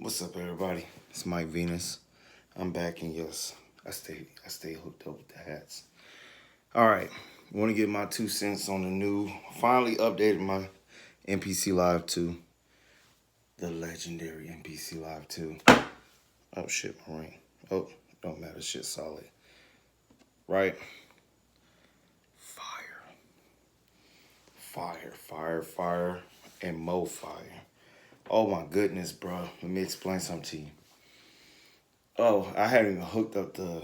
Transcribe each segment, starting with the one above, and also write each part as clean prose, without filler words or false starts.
What's up, everybody? It's Mike Venus. I'm back, and yes, I stay hooked up with the hats. All right, want to get my 2 cents on the new. Finally updated my MPC Live 2, the legendary MPC Live 2. Oh shit, my ring. Oh, don't matter. Shit, solid. Right. Fire, fire, and more fire. Oh my goodness, bro. Let me explain something to you. Oh, I hadn't even hooked up the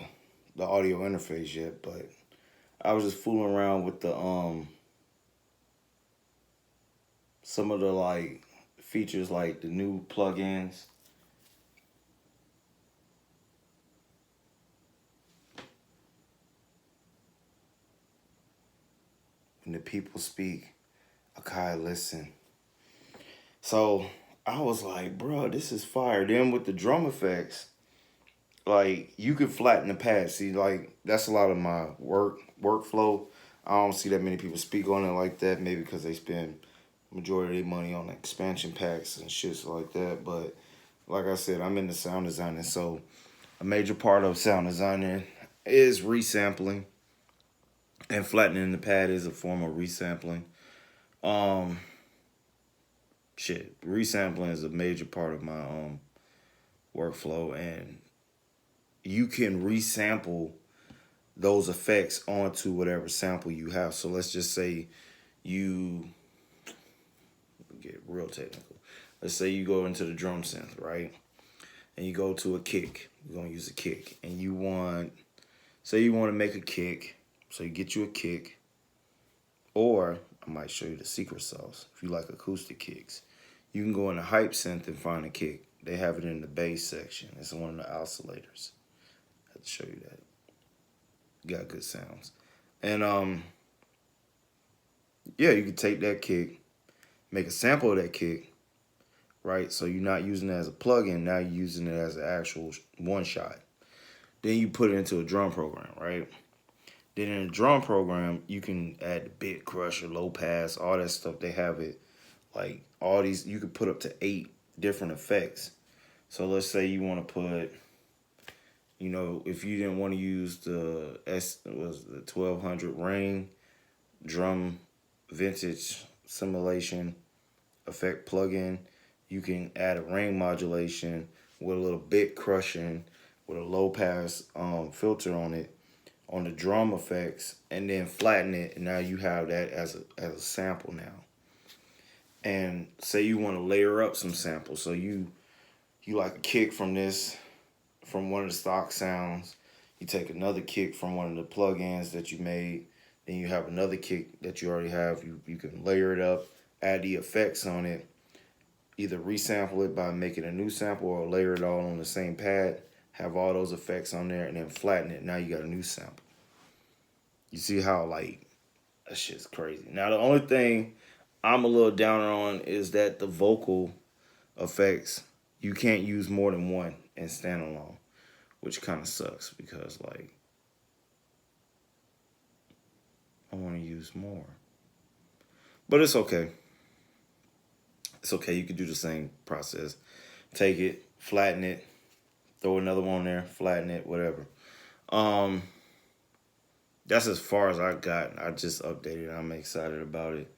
audio interface yet, but I was just fooling around with the some of the like features like the new plugins. When the people speak, Akai listen. So I was like, bro, this is fire. Then with the drum effects, like you could flatten the pad. See, like that's a lot of my workflow. I don't see that many people speak on it like that. Maybe because they spend majority of their money on expansion packs and shit like that. But like I said, I'm into sound designing, so a major part of sound designing is resampling, and flattening the pad is a form of resampling. Um, resampling is a major part of my workflow, and you can resample those effects onto whatever sample you have. So let's just say you get real technical. Let's say you go into the drum synth, right? And you go to a kick. You're gonna use a kick, and say you want to make a kick. So you get you a kick, or I might show you the secret sauce if you like acoustic kicks. You can go in the hype synth and find a kick. They have it in the bass section. It's one of the oscillators. I have to show you that. Got good sounds. And yeah, you can take that kick, make a sample of that kick, right? So you're not using it as a plugin, now you're using it as an actual one shot. Then you put it into a drum program, right? Then in a drum program, you can add the bit crusher, low pass, all that stuff. They have it like all these. You could put up to 8 different effects. So let's say you want to put, if you didn't want to use the 1200 ring drum vintage simulation effect plugin, you can add a ring modulation with a little bit crushing with a low pass filter on it on the drum effects, and then flatten it, and now you have that as a sample now. And say you want to layer up some samples, so you like a kick from one of the stock sounds, you take another kick from one of the plugins that you made, then you have another kick that you already have. You can layer it up, add the effects on it, either resample it by making a new sample or layer it all on the same pad, have all those effects on there, and then flatten it. Now you got a new sample. You see how, like, that shit's crazy. Now, the only thing I'm a little downer on is that the vocal effects, you can't use more than one in standalone, which kind of sucks because, like, I want to use more. But it's okay. It's okay. You can do the same process. Take it, flatten it, throw another one there, flatten it, whatever. That's as far as I got. I just updated. I'm excited about it.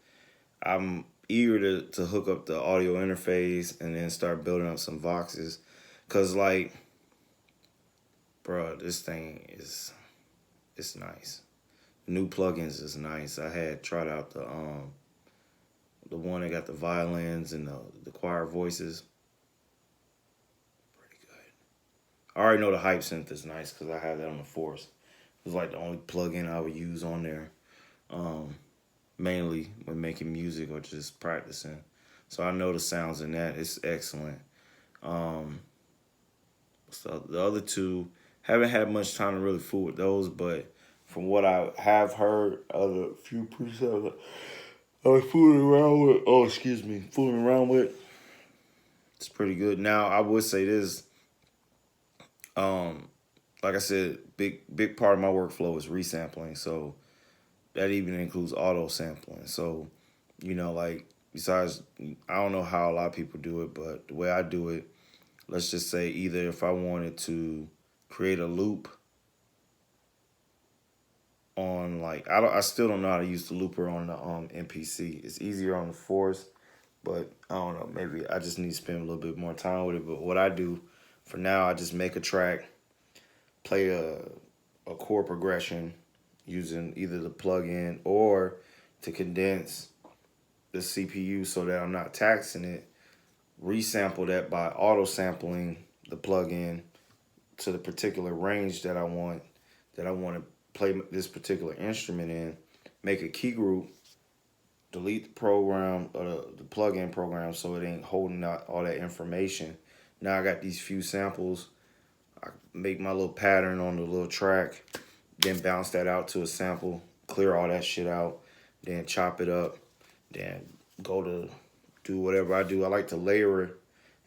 I'm eager to hook up the audio interface and then start building up some voxes. Cause like, bro, this thing it's nice. New plugins is nice. I had tried out the one that got the violins and the choir voices. Pretty good. I already know the hype synth is nice because I have that on the Force. It's like the only plugin I would use on there, mainly when making music or just practicing. So I know the sounds in that. It's excellent. So the other two, haven't had much time to really fool with those, but from what I have heard of the few presets I was fooling around with, it's pretty good. Now I would say this, like I said, big part of my workflow is resampling. So that even includes auto sampling. So, like besides, I don't know how a lot of people do it, but the way I do it, let's just say either if I wanted to create a loop on like I still don't know how to use the looper on the MPC. It's easier on the Force, but I don't know, maybe I just need to spend a little bit more time with it. But what I do for now, I just make a track, play a chord progression using either the plugin or to condense the CPU so that I'm not taxing it, resample that by auto sampling the plugin to the particular range that I want to play this particular instrument in, make a key group, delete the program or the plugin program so it ain't holding out all that information. Now I got these few samples. I make my little pattern on the little track, then bounce that out to a sample, clear all that shit out, then chop it up, then go to do whatever I do. I like to layer it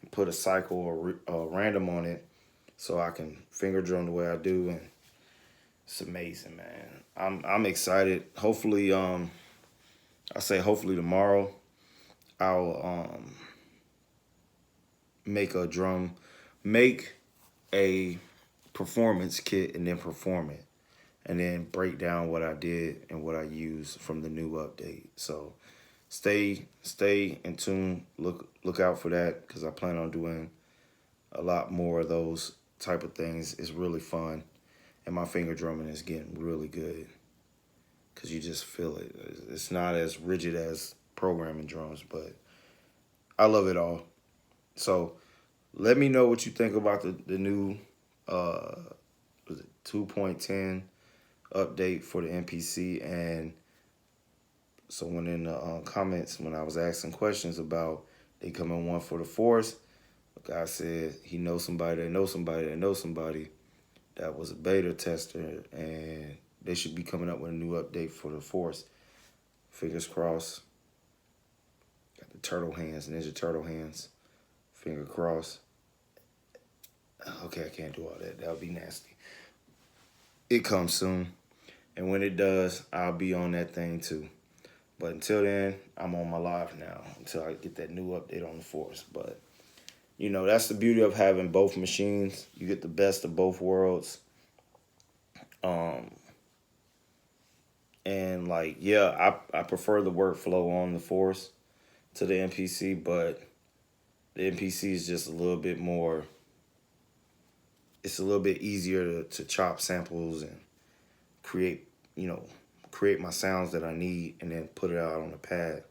and put a cycle or random on it so I can finger drum the way I do, and it's amazing, man. I'm excited. Hopefully, I say hopefully tomorrow I'll make a performance kit and then perform it, and then break down what I did and what I used from the new update. So stay in tune. Look out for that, because I plan on doing a lot more of those type of things. It's really fun, and my finger drumming is getting really good because you just feel it. It's not as rigid as programming drums, but I love it all. So let me know what you think about the new 2.10 update for the MPC. And someone in the comments, when I was asking questions about they coming one for the Force, a guy said he knows somebody that knows somebody that knows somebody that was a beta tester, and they should be coming up with a new update for the Force. Fingers crossed. Got the turtle hands, Ninja Turtle hands. Finger crossed. Okay, I can't do all that. That would be nasty. It comes soon. And when it does, I'll be on that thing too. But until then, I'm on my live now until I get that new update on the Force. But, you know, that's the beauty of having both machines. You get the best of both worlds. And, like, yeah, I prefer the workflow on the Force to the MPC, but the MPC is just a little bit more, it's a little bit easier to chop samples and create my sounds that I need and then put it out on the pad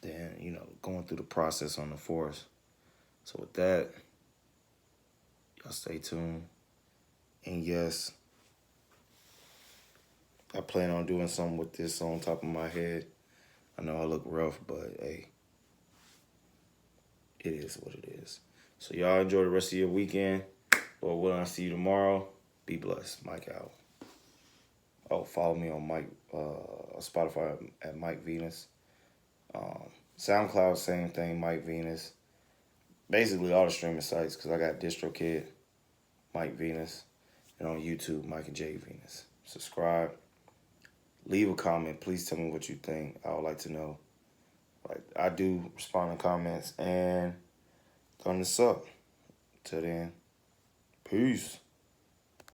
than, going through the process on the Force. So with that, y'all stay tuned. And yes, I plan on doing something with this on top of my head. I know I look rough, but hey, it is what it is. So y'all enjoy the rest of your weekend. Well, when I see you tomorrow, be blessed. Mike out. Oh, follow me on Spotify at Mike Venus. SoundCloud, same thing, Mike Venus. Basically all the streaming sites, because I got DistroKid, Mike Venus, and on YouTube, Mike and J Venus. Subscribe. Leave a comment. Please tell me what you think. I would like to know. Like, I do respond to comments, and thumb this up. Till then, peace.